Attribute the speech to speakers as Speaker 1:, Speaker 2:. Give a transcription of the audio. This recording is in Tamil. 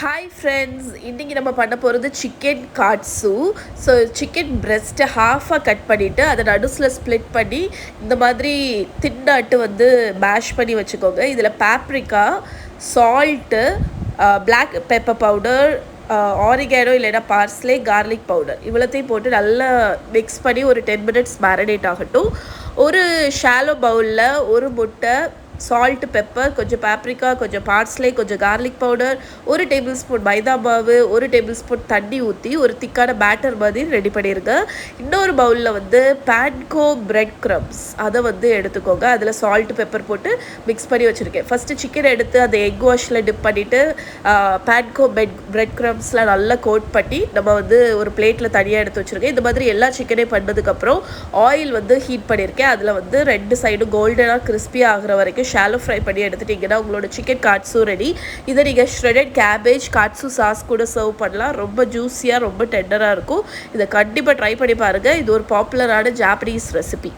Speaker 1: ஹாய் ஃப்ரெண்ட்ஸ், இன்றைக்கி நம்ம பண்ண போகிறது சிக்கன் காட்ஸு. ஸோ சிக்கன் பிரெஸ்ட்டை ஹாஃபாக கட் பண்ணிவிட்டு அதை நடுஸில் ஸ்ப்ளிட் பண்ணி இந்த மாதிரி தின்னாட்டு வந்து மேஷ் பண்ணி வச்சுக்கோங்க. இதில் paprika, salt, black pepper powder, oregano இல்லைன்னா பார்ஸ்லே, கார்லிக் பவுடர் இவ்வளோத்தையும் போட்டு நல்லா மிக்ஸ் பண்ணி ஒரு 10 மினிட்ஸ் மேரினேட் ஆகட்டும். ஒரு ஷாலோ பவுலில் ஒரு முட்டை, சால்ட், பெப்பர், கொஞ்சம் பேப்ரிக்கா, கொஞ்சம் பார்ஸ்லே, கொஞ்சம் கார்லிக் பவுடர், ஒரு டேபிள் ஸ்பூன் மைதா மாவு, ஒரு டேபிள் ஸ்பூன் தண்ணி ஊற்றி ஒரு திக்கான பேட்டர் மாதிரி ரெடி பண்ணிடுங்க. இன்னொரு பவுலில் வந்து பேன்கோ பிரெட் க்ரம்ஸ் அதை வந்து எடுத்துக்கோங்க. அதில் சால்ட், பெப்பர் போட்டு மிக்ஸ் பண்ணி வச்சுருக்கேன். ஃபஸ்ட்டு சிக்கனை எடுத்து அந்த எக் வாஷில் டிப் பண்ணிவிட்டு பேன்கோ பிரெட் க்ரம்ஸில் நல்லா கோட் பண்ணி நம்ம வந்து ஒரு பிளேட்டில் தனியாக எடுத்து வச்சுருக்கேன். இந்த மாதிரி எல்லா சிக்கனையும் பண்ணதுக்கப்புறம் ஆயில் வந்து ஹீட் பண்ணியிருக்கேன். அதில் வந்து 2 சைடும் கோல்டனாக கிறிஸ்பியாக ஆகிற வரைக்கும் ஷாலோ ஃப்ரை பண்ணி எடுத்துட்டிங்கன்னா உங்களோட சிக்கன் காட்ஸு ரெடி. இதை நீங்கள் ஷ்ரெடட் கேபேஜ் காட்ஸு சாஸ் கூட சர்வ் பண்ணலாம். ரொம்ப ஜூஸியாக, ரொம்ப டெண்டராக இருக்கும். இதை கண்டிப்பாக ட்ரை பண்ணி பாருங்கள். இது ஒரு பாப்புலரான ஜாப்பனீஸ் ரெசிபி.